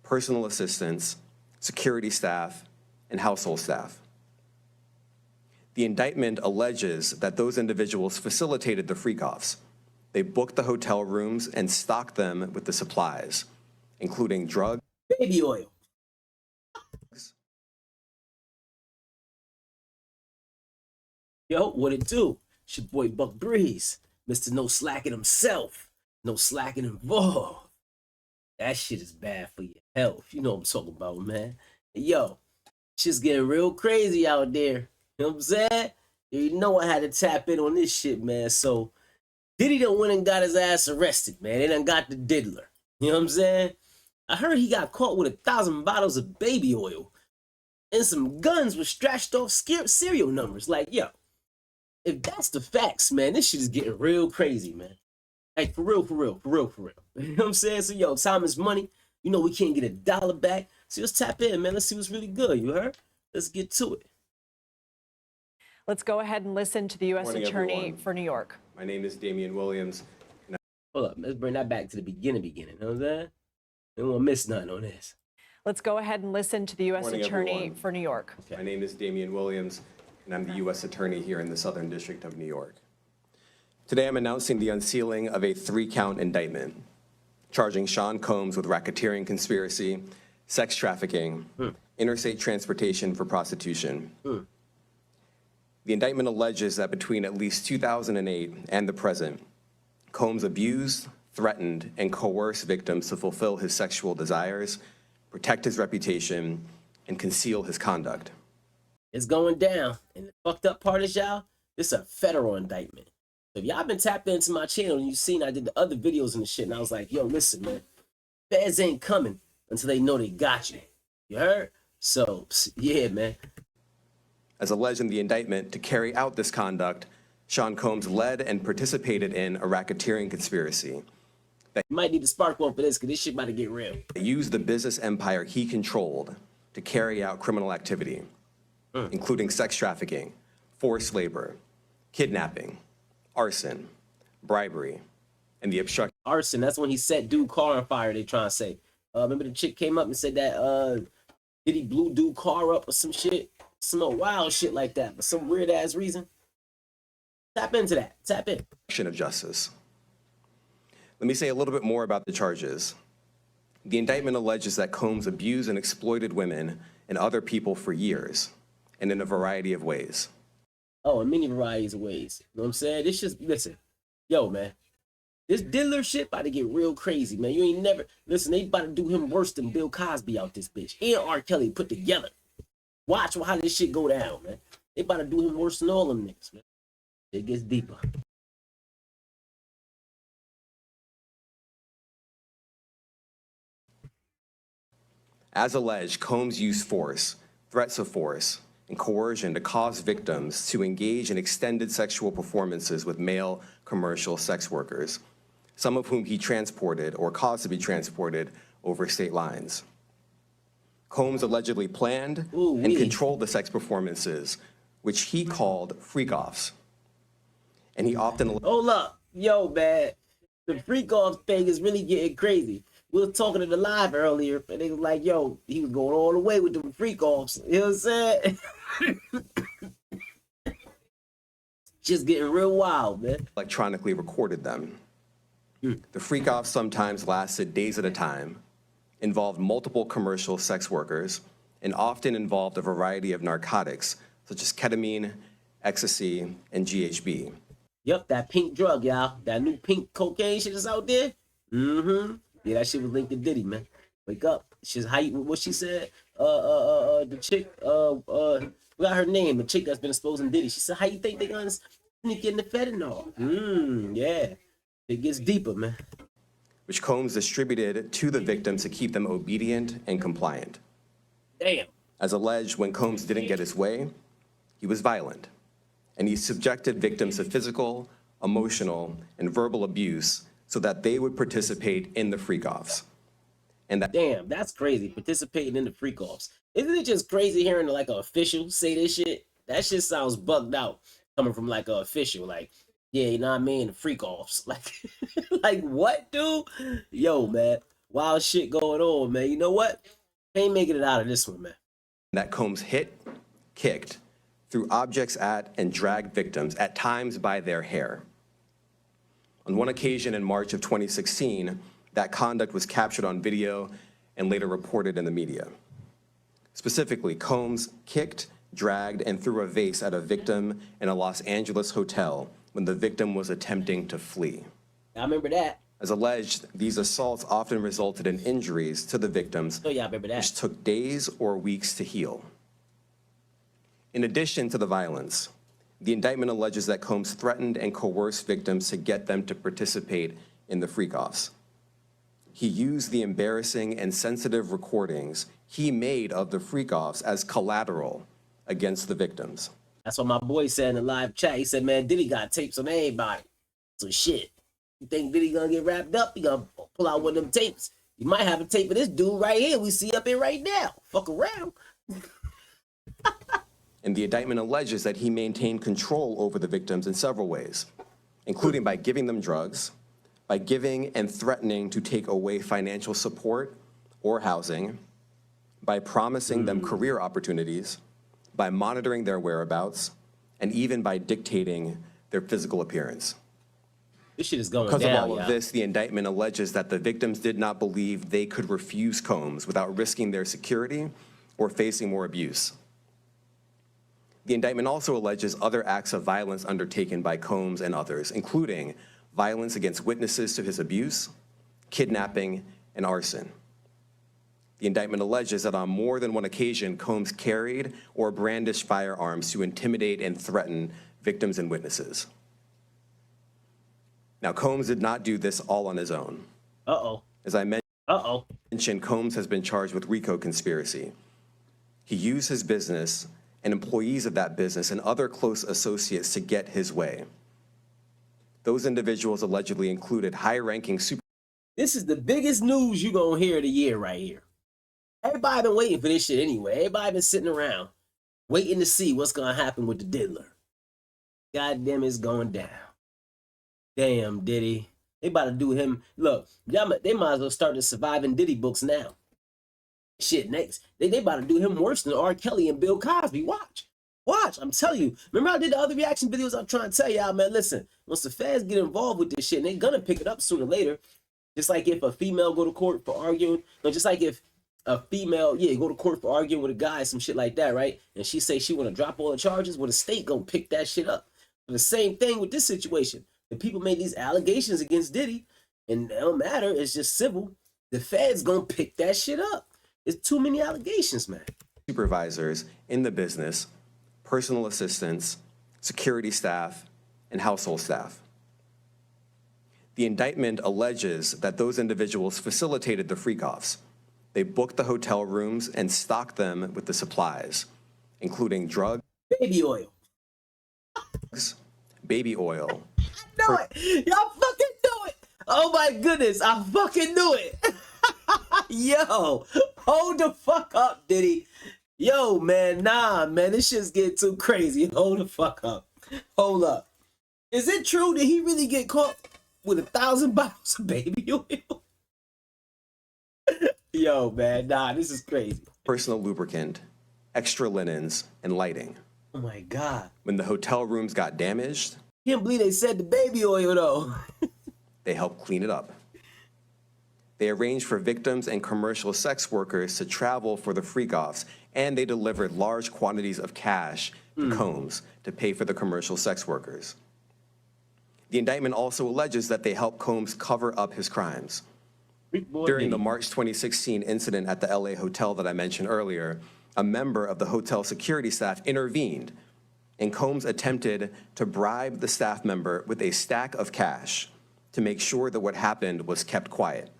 personal assistants, security staff, and household staff. The indictment alleges that those individuals facilitated the freak-offs. They booked the hotel rooms and stocked them with the supplies, including drugs, baby oil. Yo, what it do? It's your boy Buck Breeze, Mr. No Slacking himself. No slacking involved. That shit is bad for your health. You know what I'm talking about, man. Hey, yo, shit's getting real crazy out there. You know what I'm saying? You know I had to tap in on this shit, man. So Diddy done went and got his ass arrested, man. They done got the Diddler. You know what I'm saying? I heard he got caught with 1,000 bottles of baby oil and some guns with scratched off serial numbers. Like, yo, if that's the facts, man, this shit is getting real crazy, man. Like, for real. You know what I'm saying? So, yo, time is money. You know we can't get $1 back. So let's tap in, man. Let's see what's really good. You heard? Let's get to it. Let's go ahead and listen to the U.S. Attorney everyone. for New York. My name is Damian Williams. Hold up. Let's bring that back to the beginning. You know what I'm saying? We don't want to miss nothing on this. Let's go ahead and listen to the U.S. Attorney everyone. for New York. Okay. My name is Damian Williams, and I'm the U.S. Attorney here in the Southern District of New York. Today, I'm announcing the unsealing of a 3-count indictment, charging Sean Combs with racketeering conspiracy, sex trafficking, interstate transportation for prostitution. The indictment alleges that between at least 2008 and the present, Combs abused, threatened, and coerced victims to fulfill his sexual desires, protect his reputation, and conceal his conduct. It's going down. And the fucked up part is, y'all, this is a federal indictment. So if y'all been tapped into my channel and you seen I did the other videos and the shit, and I was like, yo, listen, man, feds ain't coming until they know they got you. You heard? So, yeah, man. As alleged in the indictment, to carry out this conduct, Sean Combs led and participated in a racketeering conspiracy You might need to spark one for this, because this shit about to get real. that used the business empire he controlled to carry out criminal activity, including sex trafficking, forced labor, kidnapping, arson, bribery, and the obstruction. Arson, that's when he set dude car on fire, they trying to say. Remember the chick came up and said that Diddy blew dude car up or some shit? Some wild shit like that, for some weird ass reason. Tap into that. Tap in. Of justice. Let me say a little bit more about the charges. The indictment alleges that Combs abused and exploited women and other people for years, and in a variety of ways. Oh, in many varieties of ways. You know what I'm saying? This just, listen, yo, man. This Diddler shit about to get real crazy, man. You ain't never, listen, they about to do him worse than Bill Cosby out this bitch. And R. Kelly put together. Watch how this shit go down, man. They about to do him worse than all them niggas, man. It gets deeper. As alleged, Combs used force, threats of force, and coercion to cause victims to engage in extended sexual performances with male commercial sex workers, some of whom he transported or caused to be transported over state lines. Combs allegedly planned and controlled the sex performances, which he called freak-offs. And he often... Hold up. Yo, man. The freak-off thing is really getting crazy. We were talking to the live earlier, and they was like, yo, he was going all the way with the freak-offs. You know what I'm saying? Just getting real wild, man. Electronically recorded them. The freak-offs sometimes lasted days at a time, involved multiple commercial sex workers, and often involved a variety of narcotics, such as ketamine, ecstasy, and GHB. Yep, that pink drug, y'all. That new pink cocaine shit is out there. Yeah, that shit was linked to Diddy, man. Wake up. She's how you, what she said. The chick, forgot her name. The chick that's been exposing Diddy. She said, "How you think they gonna sneak in the fentanyl?" Yeah, it gets deeper, man. Which Combs distributed to the victims to keep them obedient and compliant. Damn. As alleged, when Combs didn't get his way, he was violent, and he subjected victims to physical, emotional, and verbal abuse so that they would participate in the freak-offs. And that, damn, that's crazy, participating in the freak-offs. Isn't it just crazy hearing like an official say this shit? That shit sounds bugged out coming from like an official, like, yeah, you know what I mean, the freak-offs. Like, like what, dude? Yo, man, Wild shit going on, man. You know what? Ain't making it out of this one, man. That Combs hit, kicked, threw objects at, and dragged victims, at times by their hair. On one occasion in March of 2016, that conduct was captured on video and later reported in the media. Specifically, Combs kicked, dragged, and threw a vase at a victim in a Los Angeles hotel when the victim was attempting to flee. I remember that. As alleged, these assaults often resulted in injuries to the victims, Oh, yeah, I remember that. which took days or weeks to heal. In addition to the violence, the indictment alleges that Combs threatened and coerced victims to get them to participate in the freak-offs. He used the embarrassing and sensitive recordings he made of the freak-offs as collateral against the victims. That's what my boy said in the live chat. He said, man, Diddy got tapes on everybody. So shit. You think Diddy gonna get wrapped up? He gonna pull out one of them tapes. You might have a tape of this dude right here we see up here right now. Fuck around. And the indictment alleges that he maintained control over the victims in several ways, including by giving them drugs, by giving and threatening to take away financial support or housing, by promising them career opportunities, by monitoring their whereabouts, and even by dictating their physical appearance. This shit is going Because down, of all y'all. of this, the indictment alleges that the victims did not believe they could refuse Combs without risking their security or facing more abuse. The indictment also alleges other acts of violence undertaken by Combs and others, including violence against witnesses to his abuse, kidnapping, and arson. The indictment alleges that on more than one occasion, Combs carried or brandished firearms to intimidate and threaten victims and witnesses. Now, Combs did not do this all on his own. Uh-oh. As I Uh-oh. mentioned, Combs has been charged with RICO conspiracy. He used his business and employees of that business and other close associates to get his way. Those individuals allegedly included high-ranking super. This is the biggest news you gonna hear of the year right here. Everybody been waiting for this shit anyway. Everybody been sitting around waiting to see what's gonna happen with the Diddler. Goddamn, it's going down. Damn, Diddy. They about to do him. Look, they might as well start the Surviving Diddy books now. Shit, next. They about to do him worse than R. Kelly and Bill Cosby. Watch. Watch. I'm telling you. Remember I did the other reaction videos? I'm trying to tell y'all, man, listen. Once the feds get involved with this shit, and they're gonna pick it up sooner or later, just like if a female go to court for arguing, no, just like if a female, go to court for arguing with a guy, some shit like that, right? And she say she want to drop all the charges, well, the state gonna pick that shit up. But the same thing with this situation. The people made these allegations against Diddy, and it don't matter, it's just civil. The feds gonna pick that shit up. It's too many allegations, man. Supervisors in the business, personal assistants, security staff, and household staff. The indictment alleges that those individuals facilitated the freak-offs. They booked the hotel rooms and stocked them with the supplies, including drugs, Baby oil. baby oil. Knew it. Y'all fucking knew it. Oh my goodness, I fucking knew it. Yo, hold the fuck up, Diddy. Yo, man, nah, man, this shit's getting too crazy. Hold the fuck up. Hold up. Is it true that he really get caught with 1,000 bottles of baby oil? Yo, man, nah, this is crazy. Personal lubricant, extra linens, and lighting. Oh my God. When the hotel rooms got damaged, Can't believe they said the baby oil though. they helped clean it up. They arranged for victims and commercial sex workers to travel for the freak-offs, and they delivered large quantities of cash to Combs to pay for the commercial sex workers. The indictment also alleges that they helped Combs cover up his crimes. During the March 2016 incident at the LA hotel that I mentioned earlier, a member of the hotel security staff intervened, and Combs attempted to bribe the staff member with a stack of cash to make sure that what happened was kept quiet.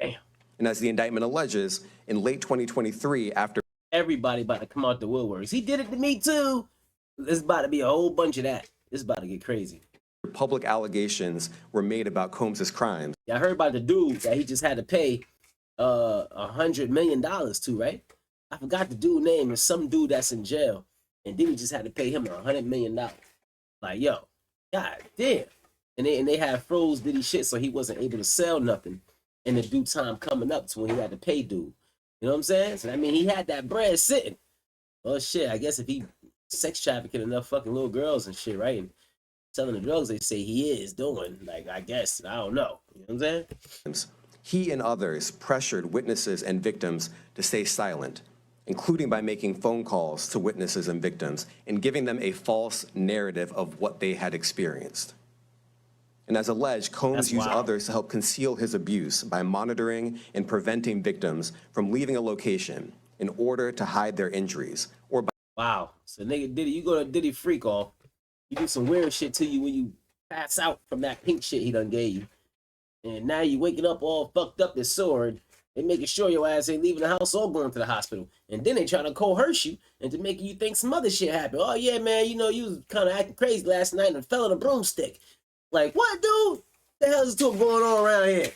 Damn. And as the indictment alleges, in late 2023, after Everybody about to come out the woodworks. He did it to me too. There's about to be a whole bunch of that. It's about to get crazy. public allegations were made about Combs' crimes, Yeah, I heard about the dude that he just had to pay $100 million to, right? I forgot the dude name. It's some dude that's in jail, and then he just had to pay him $100 million. Like, yo, god damn. And they had froze Diddy shit, so he wasn't able to sell nothing. and the due time coming up to when he had to pay due. You know what I'm saying? So I mean, he had that bread sitting. Well, shit, I guess if he sex trafficking enough fucking little girls and shit, right? And selling the drugs they say he is doing, like, I guess, I don't know. You know what I'm saying? He and others pressured witnesses and victims to stay silent, including by making phone calls to witnesses and victims and giving them a false narrative of what they had experienced. And as alleged, Combs used others to help conceal his abuse by monitoring and preventing victims from leaving a location in order to hide their injuries or by Wow. So nigga Diddy, you go to Diddy freak off, you do some weird shit to you when you pass out from that pink shit he done gave you. And now you waking up all fucked up and sore, and they making sure your ass ain't leaving the house or going to the hospital. And then they trying to coerce you into making you think some other shit happened. Oh yeah, man, you know, you was kind of acting crazy last night and fell on a broomstick. Like, what, dude? The hell is going on around here?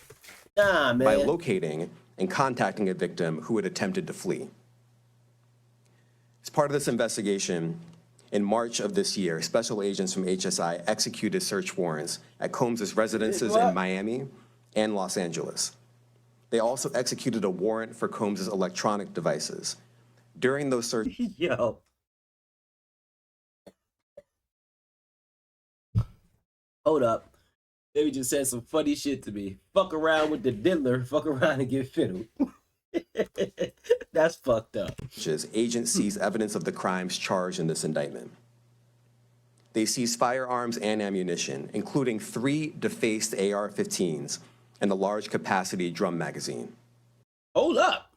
Nah, man. by locating and contacting a victim who had attempted to flee. As part of this investigation, in March of this year, special agents from HSI executed search warrants at Combs' residences in Miami and Los Angeles. They also executed a warrant for Combs' electronic devices. During those searches, Yo. Hold up. They just said some funny shit to me. Fuck around with the diddler, fuck around and get fiddled. That's fucked up. agents seized evidence of the crimes charged in this indictment. They seized firearms and ammunition, including 3 defaced AR-15s and a large capacity drum magazine. Hold up.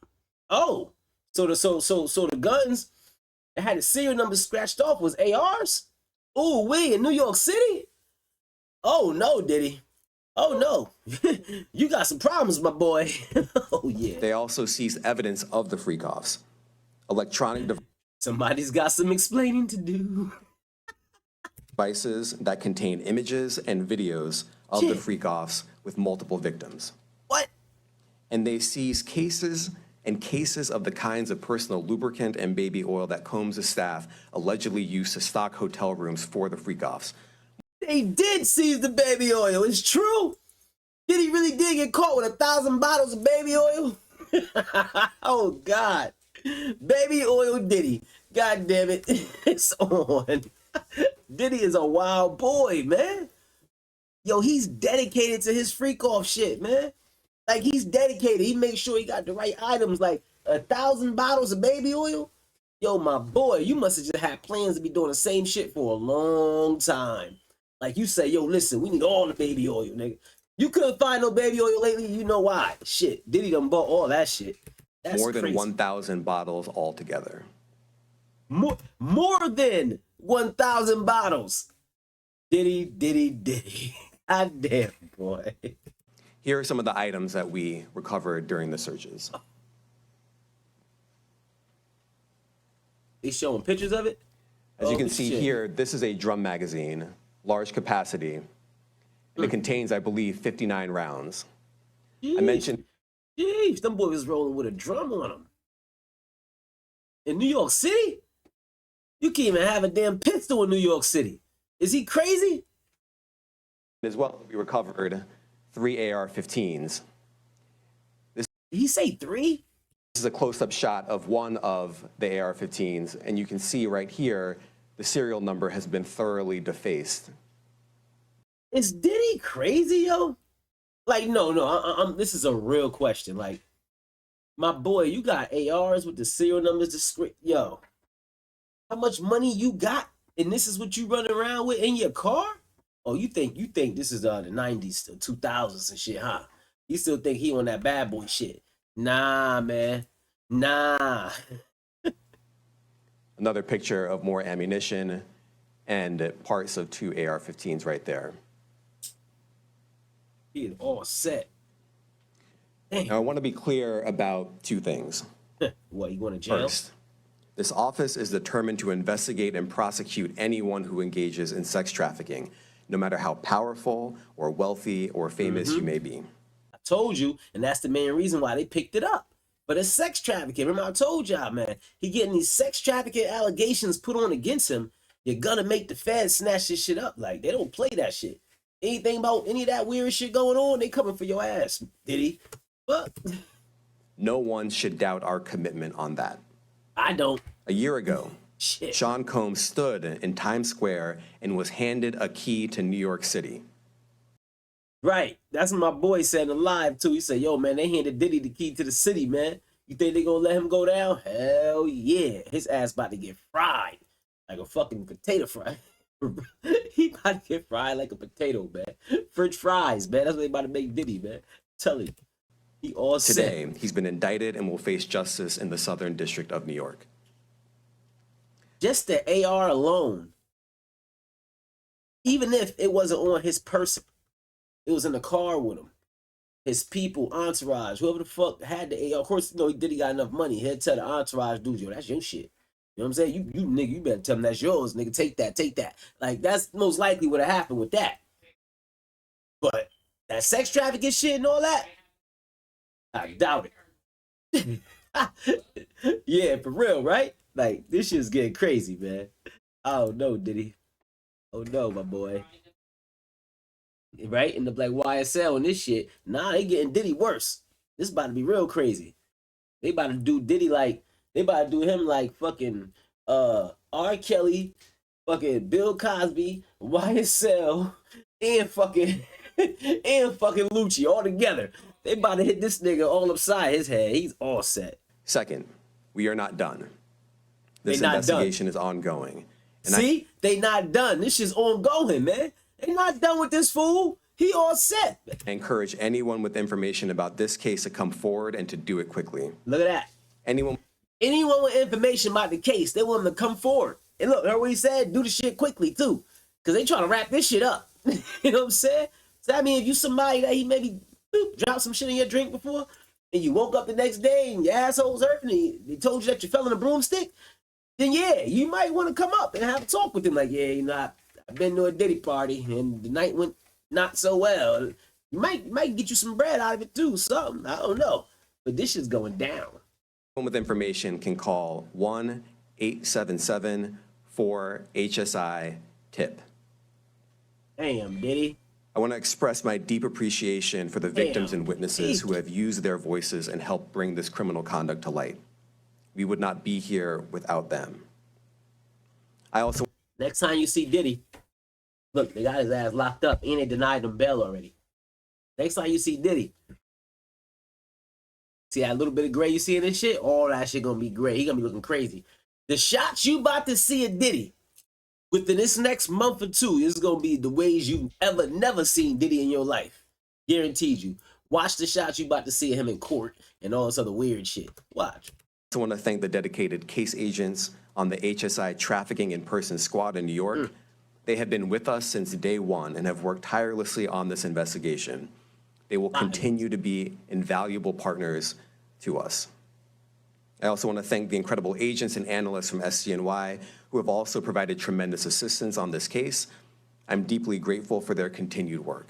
Oh. So the guns that had the serial numbers scratched off was ARs? Ooh, we in New York City? Oh no, Diddy. Oh no. You got some problems, my boy. Oh yeah. They also seized evidence of the freak-offs, electronic Somebody's got some explaining to do. devices that contain images and videos of the freak-offs with multiple victims. What? And they seized cases of the kinds of personal lubricant and baby oil that Combs' staff allegedly used to stock hotel rooms for the freak-offs. They did seize the baby oil. It's true. Diddy really did get caught with 1,000 bottles of baby oil. Oh God. Baby oil Diddy. God damn it. It's on. Diddy is a wild boy, man. Yo, he's dedicated to his freak off shit, man. Like, he's dedicated. He makes sure he got the right items, like 1,000 bottles of baby oil. Yo, my boy, you must have just had plans to be doing the same shit for a long time. Like, you say, yo, listen, we need all the baby oil, nigga. You couldn't find no baby oil lately, you know why. Shit, Diddy done bought all that shit. That's More than crazy. 1,000 bottles altogether. More than 1,000 bottles. Diddy. God damn, boy. Here are some of the items that we recovered during the searches. They showing pictures of it? As you can Oh, see shit. here, this is a drum magazine, large capacity, and it contains, I believe, 59 rounds. I mentioned Jeez, them boys was rolling with a drum on them. In New York City? You can't even have a damn pistol in New York City. Is he crazy? as well, we recovered 3 AR-15s. Did he say 3? This is a close-up shot of one of the AR-15s, and you can see right here, the serial number has been thoroughly defaced. Is Diddy crazy, yo? Like, no, this is a real question. Like, my boy, you got ARs with the serial numbers, the script, yo. How much money you got, and this is what you run around with in your car? Oh, you think this is the 90s, the 2000s and shit, huh? You still think he on that bad boy shit? Nah, man. Nah. Another picture of more ammunition and parts of 2 AR-15s right there. He is all set. Damn. Now, I want to be clear about 2 things. What, you going to jail? First, this office is determined to investigate and prosecute anyone who engages in sex trafficking, no matter how powerful or wealthy or famous you may be. I told you, and that's the main reason why they picked it up. But it's sex trafficking. Remember, I told y'all, man, he getting these sex trafficking allegations put on against him. You're gonna make the feds snatch this shit up. Like, they don't play that shit. Anything about any of that weird shit going on, they coming for your ass, Diddy. Fuck. No one should doubt our commitment on that. I don't. A year ago, Shit. Sean Combs stood in Times Square and was handed a key to New York City. Right. That's what my boy said in live too. He said, yo, man, they handed Diddy the key to the city, man. You think they gonna let him go down? Hell yeah. His ass about to get fried like a fucking potato fry. He about to get fried like a potato, man. French fries, man. That's what they about to make Diddy, man. Tell him. He all set. Today, he's been indicted and will face justice in the Southern District of New York. Just the AR alone, even if it wasn't on his person, it was in the car with him, his people, entourage, whoever the fuck had the AR. Of course, you know, he got enough money. He'd tell the entourage dudes, yo, that's your shit. You know what I'm saying? You nigga, you better tell him that's yours, nigga. Take that, take that. Like, that's most likely what happened with that. But that sex trafficking shit and all that, I doubt it. Yeah, for real, right? Like, this shit's getting crazy, man. I don't know, Diddy. Oh no, my boy. Right? And the like YSL and this shit. Nah, they getting Diddy worse. This about to be real crazy. They about to do Diddy like, they about to do him like fucking R. Kelly, fucking Bill Cosby, YSL, and fucking Lucci all together. They about to hit this nigga all upside his head. He's all set. Second, we are not done. This They not investigation is ongoing. And See? They not done. This shit's ongoing, man. They not done with this fool. He all set. I encourage anyone with information about this case to come forward and to do it quickly. Look at that. Anyone With information about the case, they want him to come forward. And look, heard what he said? Do the shit quickly, too. Because they trying to wrap this shit up. You know what I'm saying? So, I mean, if you somebody that he maybe dropped some shit in your drink before, and you woke up the next day and your asshole's hurting, and they told you that you fell in a broomstick, then yeah, you might want to come up and have a talk with him. Like, yeah, you know, I've been to a Diddy party, and the night went not so well. You might get you some bread out of it, too, something. I don't know. But this shit's going down. with information can call 1-877-4HSI-TIP. Damn, Diddy. I want to express my deep appreciation for the victims and witnesses who have used their voices and helped bring this criminal conduct to light. We would not be here without them. I also Next time you see Diddy, look, they got his ass locked up and they denied him bail already. Next time you see Diddy, see that little bit of gray you see in this shit? All that shit gonna be gray. He gonna be looking crazy. The shots you about to see at Diddy within this next month or two is gonna be the ways you never seen Diddy in your life. Guaranteed you. Watch the shots you about to see of him in court and all this other weird shit. Watch. I want to thank the dedicated case agents on the HSI Trafficking in Person Squad in New York. They have been with us since day one and have worked tirelessly on this investigation. They will continue to be invaluable partners to us. I also want to thank the incredible agents and analysts from SCNY who have also provided tremendous assistance on this case. I'm deeply grateful for their continued work.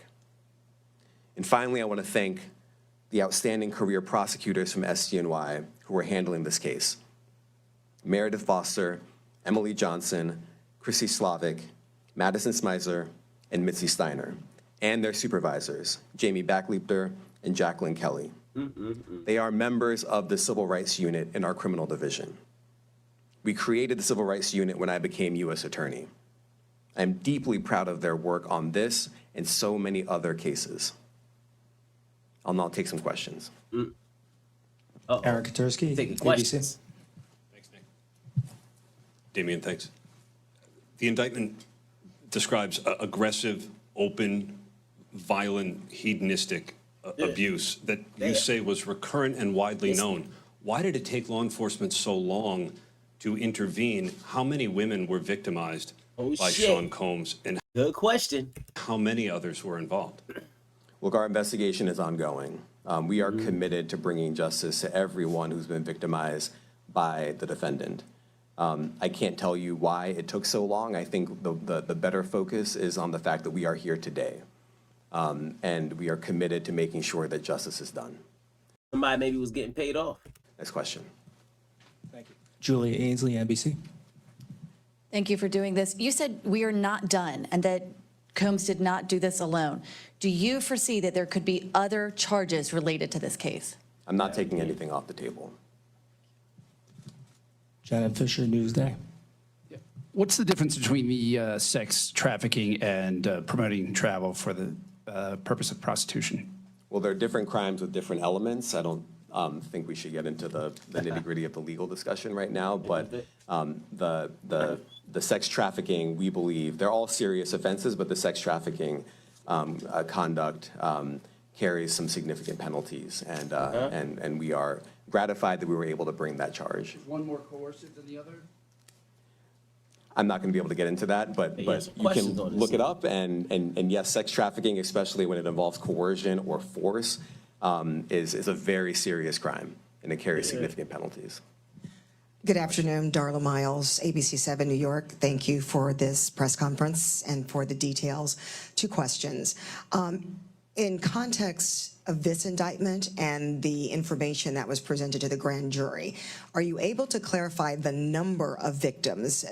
And finally, I want to thank the outstanding career prosecutors from SCNY who are handling this case. Meredith Foster, Emily Johnson, Chrissy Slavic, Madison Smizer, and Mitzi Steiner, and their supervisors, Jamie Backleeper and Jacqueline Kelly. They are members of the Civil Rights Unit in our criminal division. We created the Civil Rights Unit when I became U.S. Attorney. I'm deeply proud of their work on this and so many other cases. I'll now take some questions. Eric Katursky, Taking ABC. questions. Thanks, Nick. Damian, thanks. The indictment describes aggressive, open, violent, hedonistic abuse that you say was recurrent and widely known. Why did it take law enforcement so long to intervene? How many women were victimized by Sean Combs, and Good question. how many others were involved? Look, our investigation is ongoing. We are committed to bringing justice to everyone who's been victimized by the defendant. I can't tell you why it took so long. I think the better focus is on the fact that we are here today. And we are committed to making sure that justice is done. Somebody maybe was getting paid off. Next question. Thank you. Julia Ainsley, NBC. Thank you for doing this. You said we are not done and that Combs did not do this alone. Do you foresee that there could be other charges related to this case? I'm not taking anything off the table. Janet Fisher, Newsday. What's the difference between the sex trafficking and promoting travel for the purpose of prostitution? Well, there are different crimes with different elements. I don't think we should get into the nitty-gritty of the legal discussion right now, but the sex trafficking, we believe, they're all serious offenses, but the sex trafficking conduct carries some significant penalties, and we are gratified that we were able to bring that charge. Is one more coercive than the other? I'm not going to be able to get into that, but you can look it up, and yes, sex trafficking, especially when it involves coercion or force, is a very serious crime, and it carries significant penalties. Good afternoon, Darla Miles, ABC7 New York. Thank you for this press conference and for the details. 2 questions. In context of this indictment and the information that was presented to the grand jury, are you able to clarify the number of victims?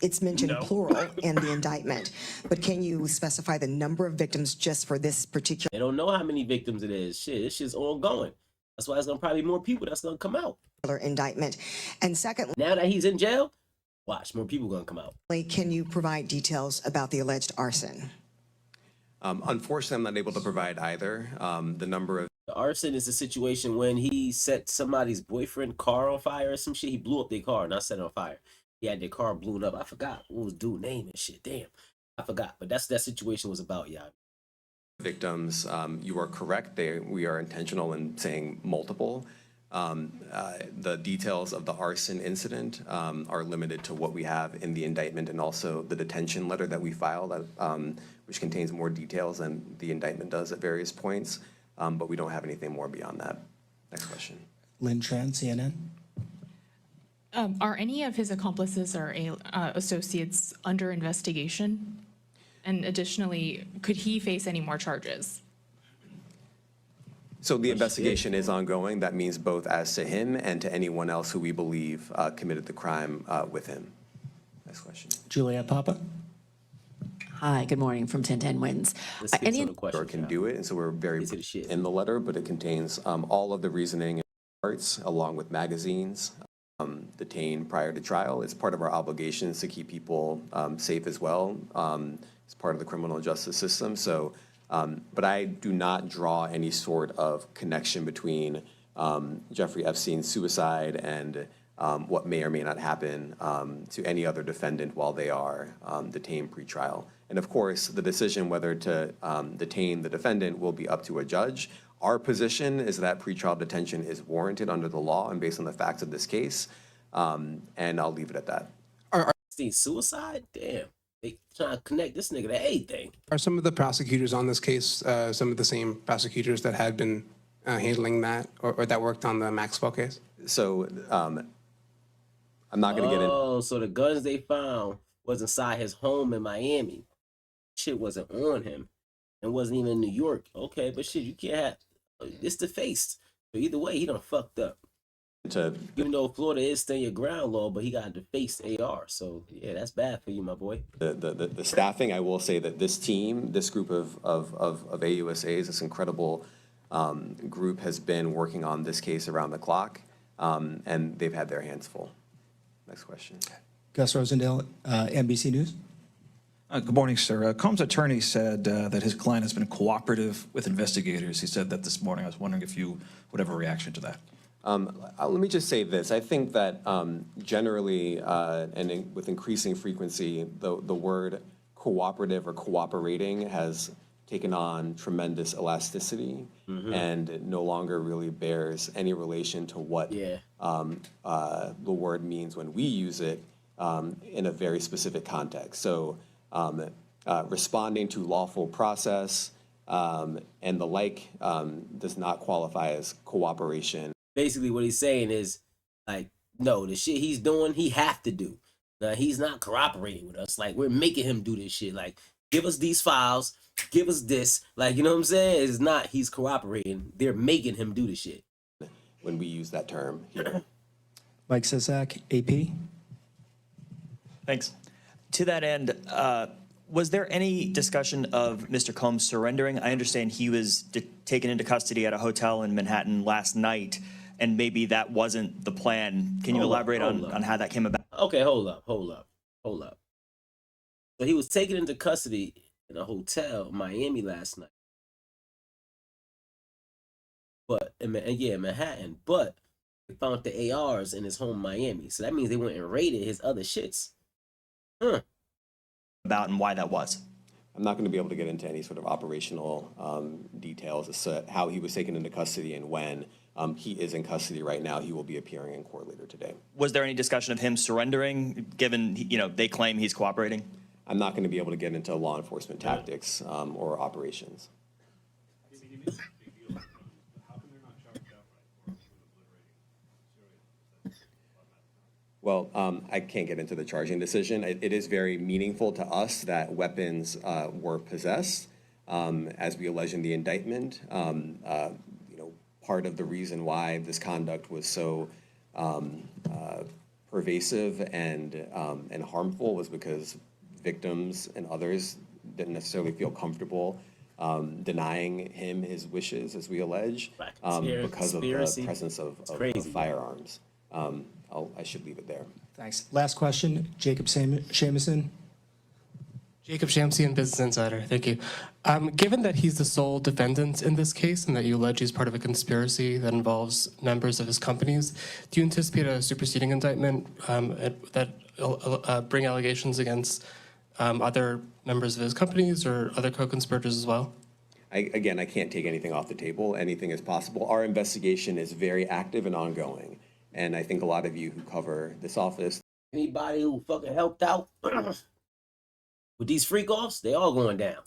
It's mentioned plural in the indictment, but can you specify the number of victims just for this particular? They don't know how many victims it is. Shit, this shit's ongoing. That's why it's gonna probably be more people that's gonna come out. Indictment. And secondly, Now that he's in jail, watch, more people gonna come out. can you provide details about the alleged arson? Unfortunately, I'm not able to provide either. The number of The arson is a situation when he set somebody's boyfriend car on fire or some shit. He blew up their car, not set it on fire. He had their car blown up. I forgot what was dude's name and shit. Damn, I forgot. But that's that situation was about, yeah. victims, you are correct. We are intentional in saying multiple. The details of the arson incident are limited to what we have in the indictment and also the detention letter that we filed, which contains more details than the indictment does at various points. But we don't have anything more beyond that. Next question. Lynn Tran, CNN. Are any of his accomplices or associates under investigation? And additionally, could he face any more charges? So the investigation is ongoing. That means both as to him and to anyone else who we believe committed the crime with him. Next question. Juliet Papa. Hi, good morning from 1010 Wins. Let's get to the question. Or can do it, and so we're very These are the shit. in the letter, but it contains all of the reasoning and parts along with magazines detained prior to trial. It's part of our obligations to keep people safe as well. It's part of the criminal justice system. So, but I do not draw any sort of connection between Jeffrey Epstein's suicide and what may or may not happen to any other defendant while they are detained pretrial. And of course, the decision whether to detain the defendant will be up to a judge. Our position is that pretrial detention is warranted under the law and based on the facts of this case. And I'll leave it at that. Epstein's suicide? Damn. They trying to connect this nigga to anything. Are some of the prosecutors on this case some of the same prosecutors that had been handling that or that worked on the Maxwell case? So I'm not going to get in. Oh, so the guns they found was inside his home in Miami. Shit wasn't on him and wasn't even in New York. Okay, but shit, you can't have it's the face. So either way, he done fucked up. Even though Florida is stand your ground law, but he got to face AR. So yeah, that's bad for you, my boy. The staffing, I will say that this team, this group of AUSAs, this incredible group has been working on this case around the clock, and they've had their hands full. Next question. Gus Rosendale, NBC News. Good morning, sir. Combs' attorney said that his client has been cooperative with investigators. He said that this morning. I was wondering if you would have a reaction to that. Let me just say this. I think that generally and with increasing frequency, the word cooperative or cooperating has taken on tremendous elasticity and no longer really bears any relation to what the word means when we use it in a very specific context. So responding to lawful process and the like does not qualify as cooperation. Basically what he's saying is like, no, the shit he's doing, he have to do. Now he's not cooperating with us. Like, we're making him do this shit. Like, give us these files, give us this. Like, you know what I'm saying? It's not he's cooperating. They're making him do the shit. When we use that term here. Mike Sisak, AP. Thanks. To that end, Was there any discussion of Mr. Combs surrendering? I understand he was taken into custody at a hotel in Manhattan last night, and maybe that wasn't the plan. Can you elaborate on how that came about? Okay, hold up. So he was taken into custody in a hotel in Miami last night. But in Manhattan. But they found the ARs in his home in Miami. So that means they went and raided his other shits. About and why that was. I'm not going to be able to get into any sort of operational details as to how he was taken into custody and when. He is in custody right now. He will be appearing in court later today. Was there any discussion of him surrendering, given, they claim he's cooperating? I'm not going to be able to get into law enforcement tactics or operations. Well, I can't get into the charging decision. It is very meaningful to us that weapons were possessed, as we allege in the indictment. Part of the reason why this conduct was so pervasive and harmful was because victims and others didn't necessarily feel comfortable denying him his wishes, as we allege, because of the presence of firearms. I should leave it there. Thanks. Last question, Jacob Shamison. Jacob Shamsian, Business Insider. Thank you. Given that he's the sole defendant in this case and that you allege he's part of a conspiracy that involves members of his companies, do you anticipate a superseding indictment that bring allegations against other members of his companies or other co-conspirators as well? I can't take anything off the table. Anything is possible. Our investigation is very active and ongoing. And I think a lot of you who cover this office. Anybody who fucking helped out with these freak-offs, they all going down.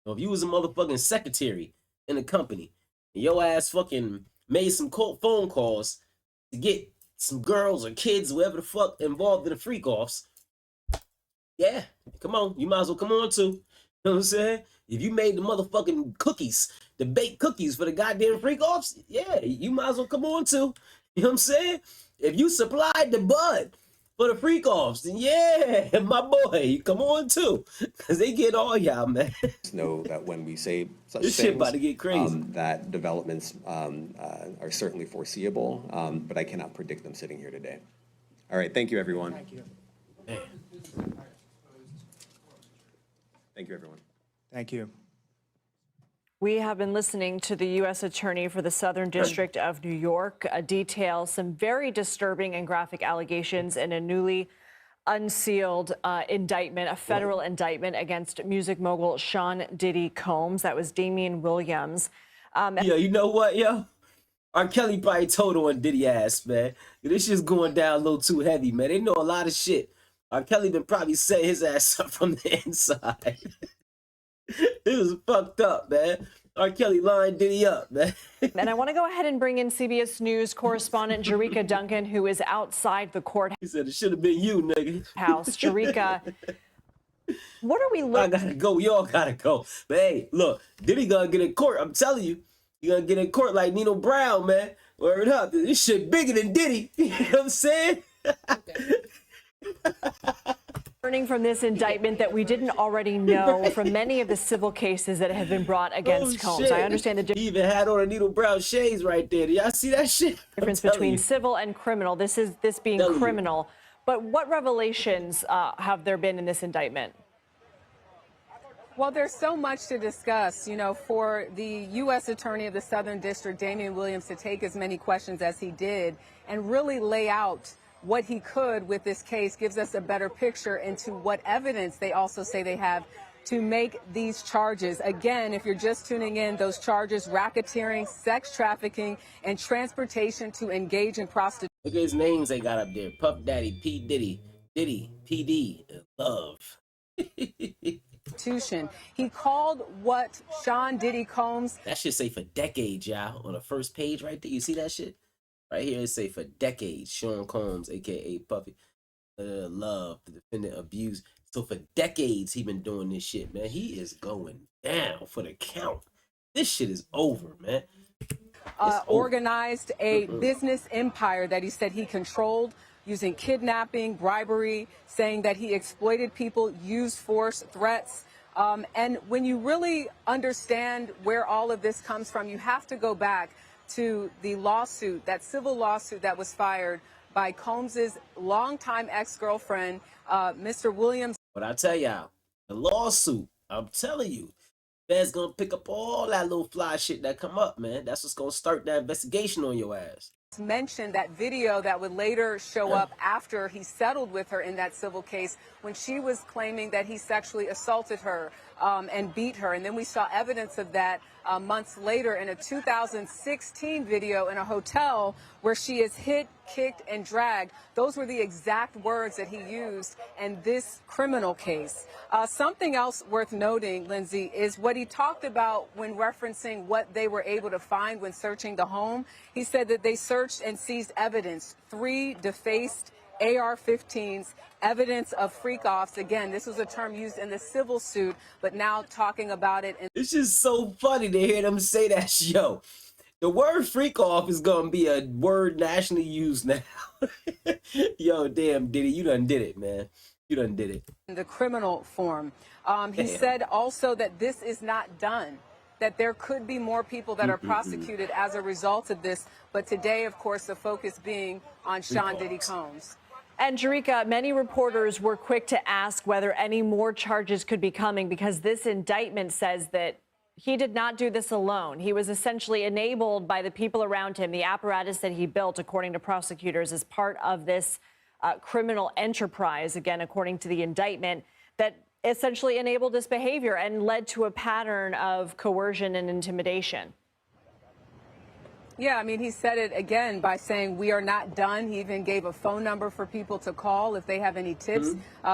So if you was a motherfucking secretary in a company and your ass fucking made some phone calls to get some girls or kids, whoever the fuck involved in the freak-offs, yeah, come on, you might as well come on too. You know what I'm saying? If you made the motherfucking cookies, the baked cookies for the goddamn freak-offs, yeah, you might as well come on too. You know what I'm saying? If you supplied the bud for the freak-offs, then yeah, my boy, you come on too. Because they get all y'all, man. Know that when we say such This things, shit about to get crazy. That developments are certainly foreseeable, but I cannot predict them sitting here today. All right, thank you, everyone. Thank you. Thank you, everyone. Thank you. We have been listening to the U.S. Attorney for the Southern District of New York detail some very disturbing and graphic allegations in a newly unsealed indictment, a federal indictment against music mogul Sean Diddy Combs. That was Damian Williams. Yeah, you know what, yo? R. Kelly probably told on Diddy ass, man. This shit's going down a little too heavy, man. They know a lot of shit. R. Kelly been probably setting his ass up from the inside. It was fucked up, man. R. Kelly lined Diddy up, man. And I want to go ahead and bring in CBS News correspondent Jerika Duncan, who is outside the courthouse. He said it should have been you, nigga. Jerika, what are we looking? I gotta go. Y'all gotta go. But hey, look, Diddy gonna get in court. I'm telling you, he gonna get in court like Nino Brown, man. Word up. This shit bigger than Diddy. You know what I'm saying? Learning from this indictment that we didn't already know from many of the civil cases that have been brought against Combs. Shit. I understand the He even had on a Nino Brown shades right there. Y'all see that shit? difference between civil and criminal. This being criminal. But what revelations have there been in this indictment? Well, there's so much to discuss, for the U.S. Attorney of the Southern District, Damian Williams, to take as many questions as he did and really lay out what he could with this case gives us a better picture into what evidence they also say they have to make these charges. Again, if you're just tuning in, those charges: racketeering, sex trafficking, and transportation to engage in prostitution. Look at his names they got up there: Puff Daddy, P. Diddy, Diddy, PD, Love. He called what Sean Diddy Combs. That shit say for decades, y'all. On the first page right there, you see that shit? Right here, it say for decades, Sean Combs, a.k.a. Puffy, Love, the defendant abused. So for decades, he been doing this shit, man. He is going down for the count. This shit is over, man. Organized a business empire that he said he controlled using kidnapping, bribery, saying that he exploited people, used force, threats. And when you really understand where all of this comes from, you have to go back to the lawsuit, that civil lawsuit that was fired by Combs's longtime ex-girlfriend, Mr. Williams. But I tell y'all, the lawsuit, I'm telling you, Fed's gonna pick up all that little fly shit that come up, man. That's what's gonna start that investigation on your ass. Mentioned that video that would later show up after he settled with her in that civil case when she was claiming that he sexually assaulted her and beat her. And then we saw evidence of that months later in a 2016 video in a hotel where she is hit, kicked, and dragged. Those were the exact words that he used in this criminal case. Something else worth noting, Lindsay, is what he talked about when referencing what they were able to find when searching the home. He said that they searched and seized evidence, 3 defaced AR-15s, evidence of freak-offs. Again, this was a term used in the civil suit, but now talking about it. It's just so funny to hear them say that. Yo, the word freak-off is going to be a word nationally used now. Yo, damn, Diddy, you done did it, man. You done did it. In the criminal form. He said also that this is not done, that there could be more people that are prosecuted as a result of this. But today, of course, the focus being on Sean Diddy Combs. And Jerika, many reporters were quick to ask whether any more charges could be coming because this indictment says that he did not do this alone. He was essentially enabled by the people around him, the apparatus that he built, according to prosecutors, as part of this criminal enterprise, again, according to the indictment, that essentially enabled this behavior and led to a pattern of coercion and intimidation. Yeah, I mean, he said it again by saying we are not done. He even gave a phone number for people to call if they have any tips,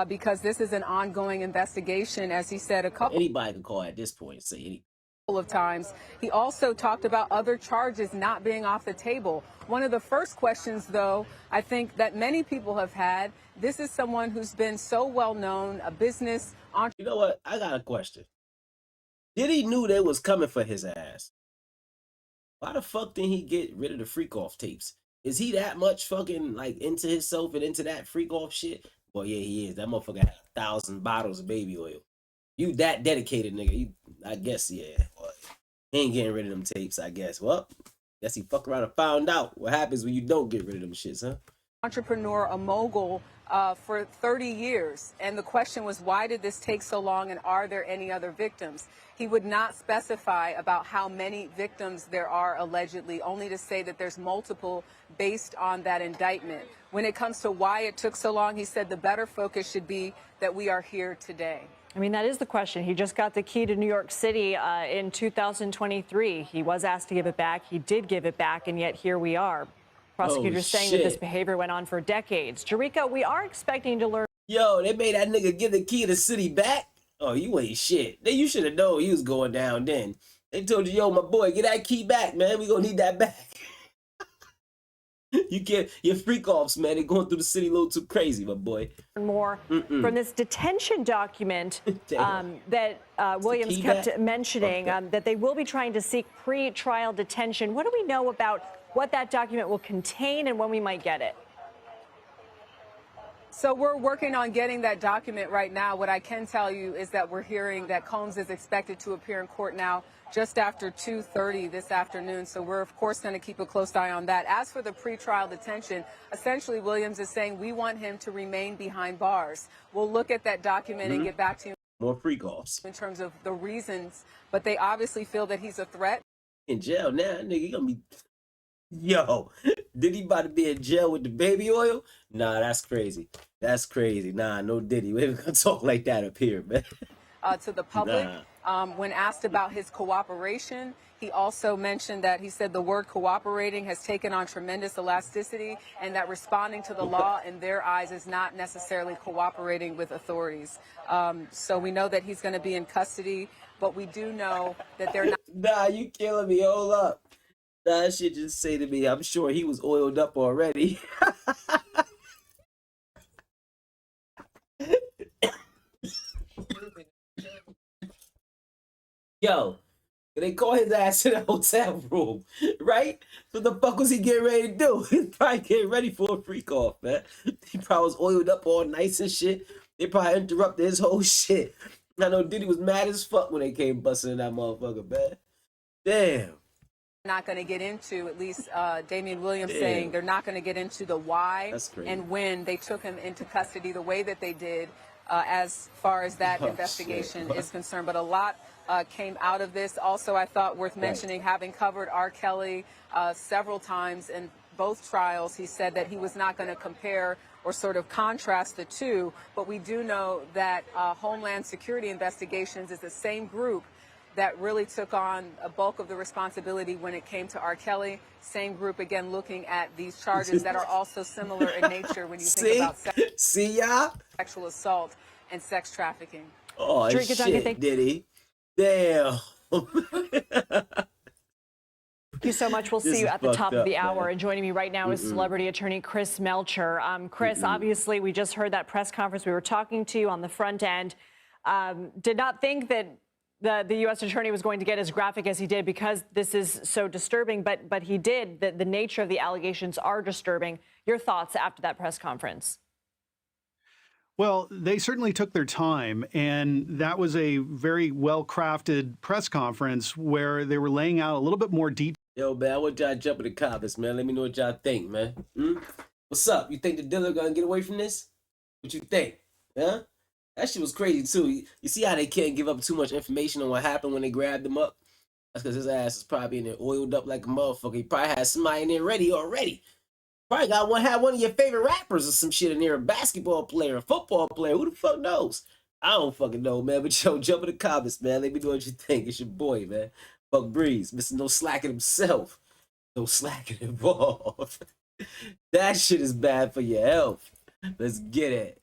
because this is an ongoing investigation, as he said a couple. Anybody can call at this point and say anything. Of times. He also talked about other charges not being off the table. One of the first questions, though, I think that many people have had, this is someone who's been so well known, a business entrepreneur. You know what? I got a question. Diddy knew they was coming for his ass. Why the fuck didn't he get rid of the freak off tapes? Is he that much fucking like into himself and into that freak off shit? Well, yeah, he is. That motherfucker had 1,000 bottles of baby oil. You that dedicated, nigga. You, I guess, yeah. Well, he ain't getting rid of them tapes, I guess. Well, guess he fucked around and found out what happens when you don't get rid of them shits, huh? Entrepreneur, a mogul for 30 years. And the question was, why did this take so long, and are there any other victims? He would not specify about how many victims there are allegedly, only to say that there's multiple based on that indictment. When it comes to why it took so long, he said the better focus should be that we are here today. I mean, that is the question. He just got the key to New York City in 2023. He was asked to give it back. He did give it back, and yet here we are. Prosecutors saying that this behavior went on for decades. Jerika, we are expecting to learn. Yo, they made that nigga give the key to the city back? Oh, you ain't shit. You should have known he was going down then. They told you, yo, my boy, get that key back, man. We gonna need that back. You can't, your freak offs, man. They're going through the city a little too crazy, my boy. More from this detention document that Williams kept mentioning, that they will be trying to seek pre-trial detention. What do we know about what that document will contain and when we might get it? So we're working on getting that document right now. What I can tell you is that we're hearing that Combs is expected to appear in court now just after 2:30 this afternoon. So we're, of course, going to keep a close eye on that. As for the pretrial detention, essentially Williams is saying we want him to remain behind bars. We'll look at that document and get back to you. More freak offs. In terms of the reasons, but they obviously feel that he's a threat. In jail now, nigga, you gonna be... Yo, Diddy about to be in jail with the baby oil? Nah, that's crazy. That's crazy. Nah, no Diddy. We ain't gonna talk like that up here, man. To the public. When asked about his cooperation, he also mentioned that he said the word cooperating has taken on tremendous elasticity and that responding to the law in their eyes is not necessarily cooperating with authorities. So we know that he's going to be in custody, but we do know that they're not. Nah, you killing me. Hold up. Nah, that shit just say to me, I'm sure he was oiled up already. Yo, and they call his ass in the hotel room, right? So the fuck was he getting ready to do? He's probably getting ready for a freak off, man. He probably was oiled up all nice and shit. They probably interrupted his whole shit. I know Diddy was mad as fuck when they came busting in that motherfucker, man. Damn. Not going to get into, at least Damian Williams saying they're not going to get into the why and when they took him into custody the way that they did as far as that investigation is concerned. But a lot came out of this. Also, I thought worth mentioning, having covered R. Kelly several times in both trials, he said that he was not going to compare or sort of contrast the two. But we do know that Homeland Security Investigations is the same group that really took on a bulk of the responsibility when it came to R. Kelly. Same group, again, looking at these charges that are also similar in nature when you think about sexual assault and sex trafficking. Oh, shit, Diddy. Damn. Thank you so much. We'll see you at the top of the hour. And joining me right now is celebrity attorney Chris Melcher. Chris, obviously, we just heard that press conference. We were talking to you on the front end. Did not think that the U.S. attorney was going to get as graphic as he did because this is so disturbing, but he did. The nature of the allegations are disturbing. Your thoughts after that press conference? Well, they certainly took their time, and that was a very well-crafted press conference where they were laying out a little bit more detail. Yo, man, I want y'all to jump in the comments, man. Let me know what y'all think, man. What's up? You think the Diddler gonna get away from this? What you think? Huh? That shit was crazy, too. You see how they can't give up too much information on what happened when they grabbed him up? That's because his ass is probably in there oiled up like a motherfucker. He probably had somebody in there ready already. Probably had one of your favorite rappers or some shit in there, a basketball player, a football player. Who the fuck knows? I don't fucking know, man. But yo, jump in the comments, man. Let me know what you think. It's your boy, man. Buck Breeze, Mr. No Slacking himself. No slacking involved. That shit is bad for your health. Let's get it.